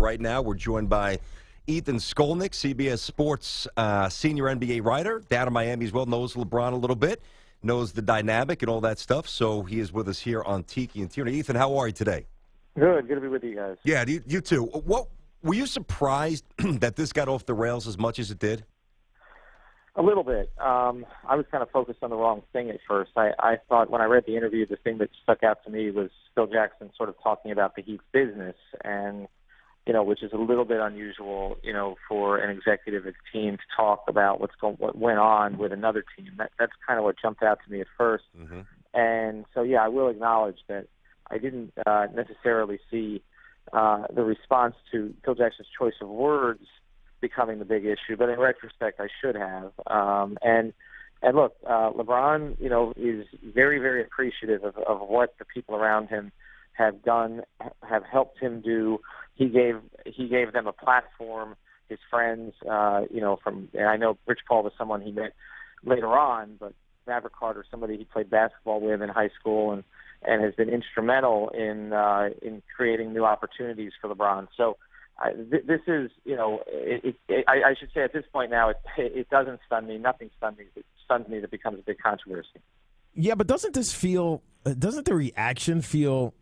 right now. We're joined by Ethan Skolnick, CBS Sports senior NBA writer, down in Miami as well, knows LeBron a little bit, knows the dynamic and all that stuff. So he is with us here on Tiki and Tierney. Ethan, how are you today? Good to be with you guys. Yeah, you too. What were you surprised that this got off the rails as much as it did? A little bit. I was kind of focused on the wrong thing at first. I thought when I read the interview, the thing that stuck out to me was Phil Jackson sort of talking about the Heat's business, and which is a little bit unusual, for an executive of a team to talk about what went on with another team. That's kind of what jumped out to me at first. Mm-hmm. And so, I will acknowledge that I didn't necessarily see the response to Phil Jackson's choice of words becoming the big issue, but in retrospect, I should have. And look, LeBron, is very, very appreciative of what the people around him have done, have helped him do. He gave them a platform. His friends, and I know Rich Paul was someone he met later on, but Maverick Carter, somebody he played basketball with in high school, and has been instrumental in creating new opportunities for LeBron. So. This is, I should say at this point now, it doesn't stun me. Nothing stuns me. It stuns me that it becomes a big controversy. Yeah, but doesn't the reaction feel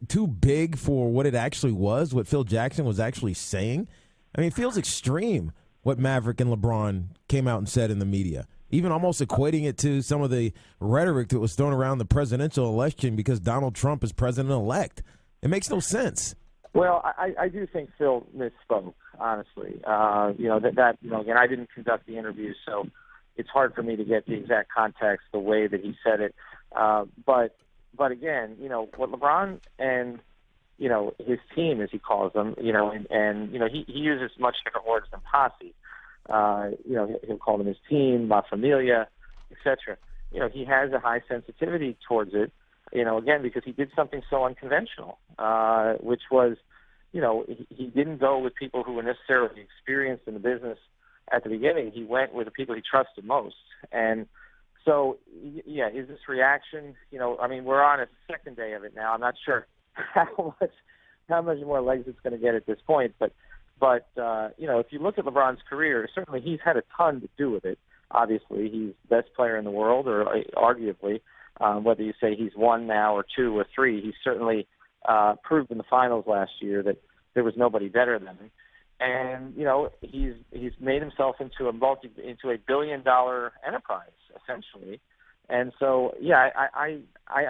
too big for what it actually was, what Phil Jackson was actually saying? I mean, it feels extreme what Maverick and LeBron came out and said in the media, even almost equating it to some of the rhetoric that was thrown around the presidential election because Donald Trump is president-elect. It makes no sense. Well, I do think Phil misspoke, honestly. Again, I didn't conduct the interview, so it's hard for me to get the exact context, the way that he said it. But again, what LeBron and, his team, as he calls them, he uses much different words than posse. He'll call them his team, La Familia, etc. He has a high sensitivity towards it. Again, because he did something so unconventional, which was, he didn't go with people who were necessarily experienced in the business at the beginning. He went with the people he trusted most. And so, is this reaction, we're on a second day of it now. I'm not sure how much more legs it's going to get at this point. But if you look at LeBron's career, certainly he's had a ton to do with it. Obviously, he's the best player in the world, or arguably. Whether you say he's one now or two or three, he certainly proved in the finals last year that there was nobody better than him. And he's made himself into a $1 billion enterprise essentially. And so I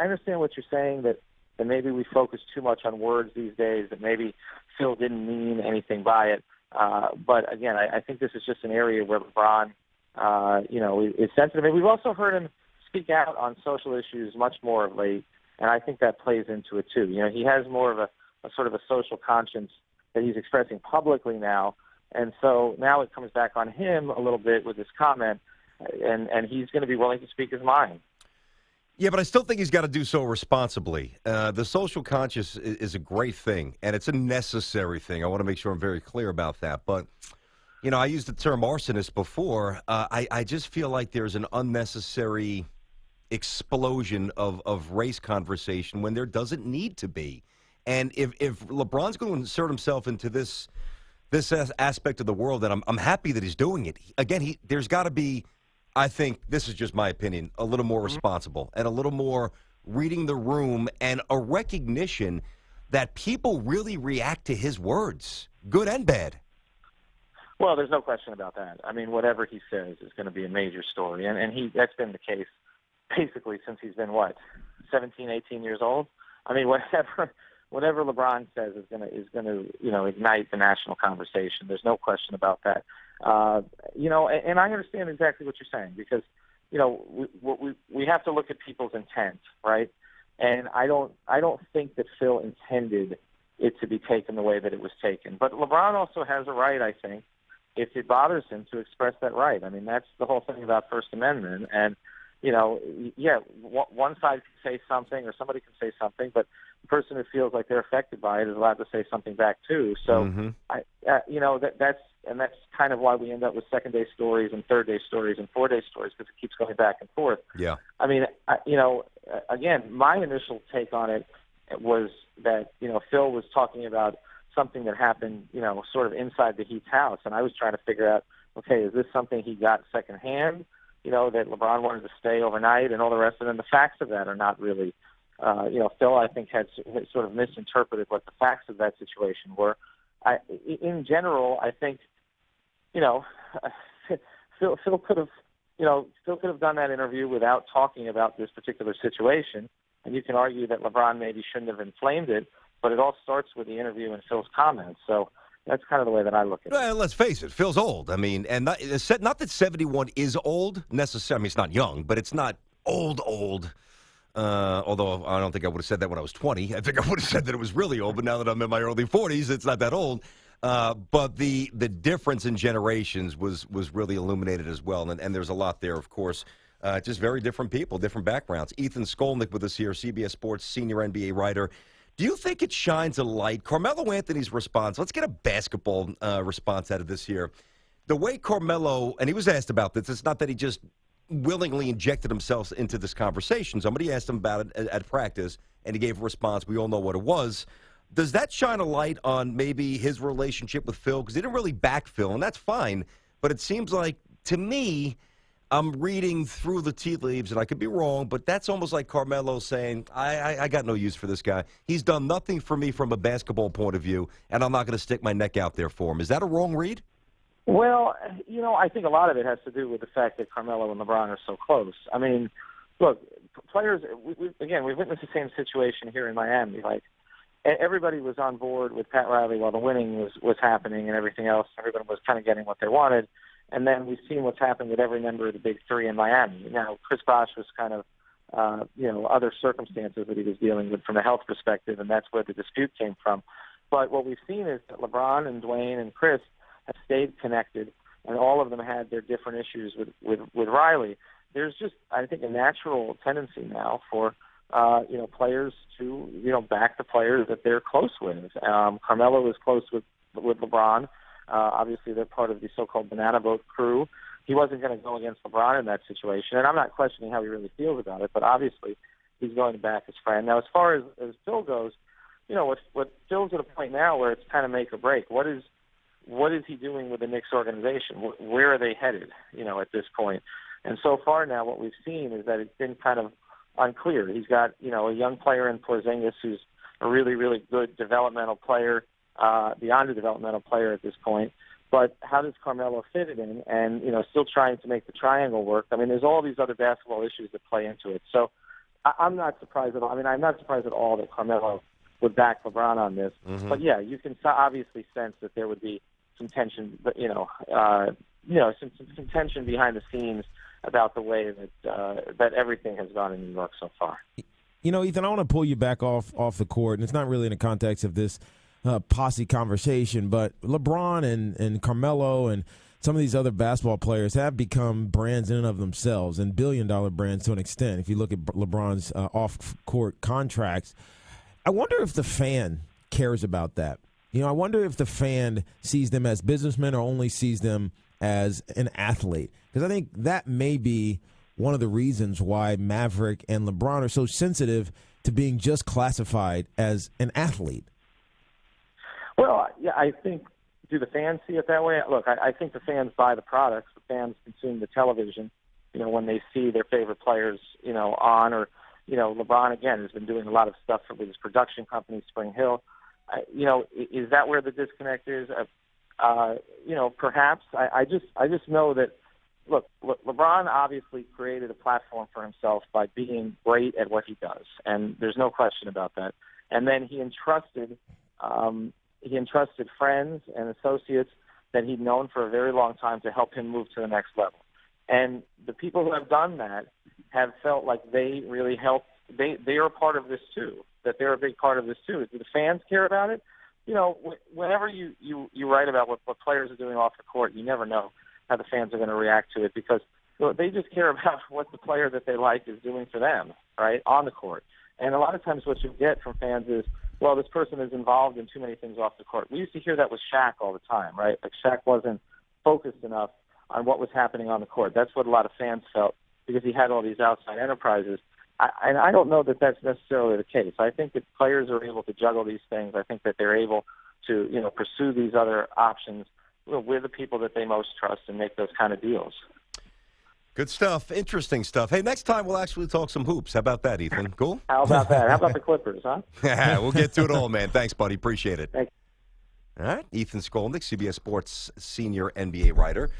understand what you're saying, that maybe we focus too much on words these days, that maybe Phil didn't mean anything by it. But again, I think this is just an area where LeBron is sensitive. And we've also heard him speak out on social issues much more of late, and I think that plays into it too. He has more of a sort of a social conscience that he's expressing publicly now, and so now it comes back on him a little bit with this comment, and he's going to be willing to speak his mind. Yeah, but I still think he's got to do so responsibly. The social conscience is a great thing, and it's a necessary thing. I want to make sure I'm very clear about that, but I used the term arsonist before. I just feel like there's an unnecessary explosion of race conversation when there doesn't need to be. And if LeBron's going to insert himself into this aspect of the world, then I'm happy that he's doing it. Again, there's got to be, I think, this is just my opinion, a little more responsible and a little more reading the room and a recognition that people really react to his words, good and bad. Well, there's no question about that. I mean, whatever he says is going to be a major story, and that's been the case basically since he's been 17, 18 years old. I mean, whatever LeBron says is going to ignite the national conversation. There's no question about that. And I understand exactly what you're saying, because we have to look at people's intent, right? And I don't think that Phil intended it to be taken the way that it was taken. But LeBron also has a right, I think, if it bothers him, to express that right. I mean, that's the whole thing about First Amendment. And, one side can say something or somebody can say something, but the person who feels like they're affected by it is allowed to say something back too. So, that's kind of why we end up with second-day stories and third-day stories and four-day stories, because it keeps going back and forth. Yeah. I mean, again, my initial take on it was that, Phil was talking about something that happened, sort of inside the Heat's house. And I was trying to figure out, okay, is this something he got secondhand, that LeBron wanted to stay overnight and all the rest of them? The facts of that are not really, Phil, I think, had sort of misinterpreted what the facts of that situation were. In general, I think, Phil could have, done that interview without talking about this particular situation. And you can argue that LeBron maybe shouldn't have inflamed it, but it all starts with the interview and Phil's comments. So that's kind of the way that I look at it. Well, let's face it, Phil's old. I mean, and not that 71 is old necessarily. I mean, it's not young, but it's not old. Although I don't think I would have said that when I was 20. I think I would have said that it was really old, but now that I'm in my early 40s, it's not that old. But the difference in generations was really illuminated as well, and there's a lot there, of course. Just very different people, different backgrounds. Ethan Skolnick with us here, CBS Sports senior NBA writer. Do you think it shines a light? Carmelo Anthony's response, let's get a basketball response out of this here. The way Carmelo, and he was asked about this, it's not that he just willingly injected himself into this conversation. Somebody asked him about it at practice, and he gave a response. We all know what it was. Does that shine a light on maybe his relationship with Phil? Because he didn't really back Phil, and that's fine. But it seems like, to me, I'm reading through the tea leaves, and I could be wrong, but that's almost like Carmelo saying, I got no use for this guy. He's done nothing for me from a basketball point of view, and I'm not going to stick my neck out there for him. Is that a wrong read? Well, I think a lot of it has to do with the fact that Carmelo and LeBron are so close. I mean, look, players, we've witnessed the same situation here in Miami. Like, everybody was on board with Pat Riley while the winning was happening and everything else. Everyone was kind of getting what they wanted. And then we've seen what's happened with every member of the Big Three in Miami. Now, Chris Bosh was kind of, other circumstances that he was dealing with from a health perspective, and that's where the dispute came from. But what we've seen is that LeBron and Dwayne and Chris have stayed connected, and all of them had their different issues with Riley. There's just, I think, a natural tendency now for players to, back the players that they're close with. Carmelo is close with LeBron. Obviously, they're part of the so-called Banana Boat crew. He wasn't going to go against LeBron in that situation, and I'm not questioning how he really feels about it, but obviously he's going to back his friend. Now, as far as Phil goes, what Phil's at a point now where it's kind of make or break. What is he doing with the Knicks organization? Where are they headed, at this point? And so far now what we've seen is that it's been kind of unclear. He's got, a young player in Porzingis who's a really, really good developmental player, beyond a developmental player at this point. But how does Carmelo fit it in? And, still trying to make the triangle work. I mean, there's all these other basketball issues that play into it. So I'm not surprised at all. I mean, I'm not surprised at all that Carmelo would back LeBron on this. Mm-hmm. But, yeah, you can obviously sense that there would be some tension, some tension behind the scenes about the way that everything has gone in New York so far. Ethan, I want to pull you back off the court, and it's not really in the context of this posse conversation, but LeBron and Carmelo and some of these other basketball players have become brands in and of themselves, and billion-dollar brands to an extent. If you look at LeBron's off-court contracts, I wonder if the fan cares about that. I wonder if the fan sees them as businessmen or only sees them as an athlete. Because I think that may be one of the reasons why Maverick and LeBron are so sensitive to being just classified as an athlete. Well, yeah, I think, do the fans see it that way? Look, I think the fans buy the products. The fans consume the television, when they see their favorite players, on, or, LeBron, again, has been doing a lot of stuff with his production company, Spring Hill. Is that where the disconnect is? Perhaps. I just know that, look, LeBron obviously created a platform for himself by being great at what he does, and there's no question about that. And then he entrusted friends and associates that he'd known for a very long time to help him move to the next level. And the people who have done that have felt like they really helped. They are part of this too. That they're a big part of this too. Do the fans care about it? Whenever you write about what players are doing off the court, you never know how the fans are going to react to it, because they just care about what the player that they like is doing for them, right, on the court. And a lot of times what you get from fans is, well, this person is involved in too many things off the court. We used to hear that with Shaq all the time, right? Like Shaq wasn't focused enough on what was happening on the court. That's what a lot of fans felt, because he had all these outside enterprises. And I don't know that that's necessarily the case. I think that players are able to juggle these things. I think that they're able to pursue these other options with the people that they most trust and make those kind of deals. Good stuff. Interesting stuff. Hey, next time we'll actually talk some hoops. How about that, Ethan? Cool? How about that? How about the Clippers, huh? We'll get to it all, man. Thanks, buddy. Appreciate it. Thanks. All right. Ethan Skolnick, CBS Sports senior NBA writer.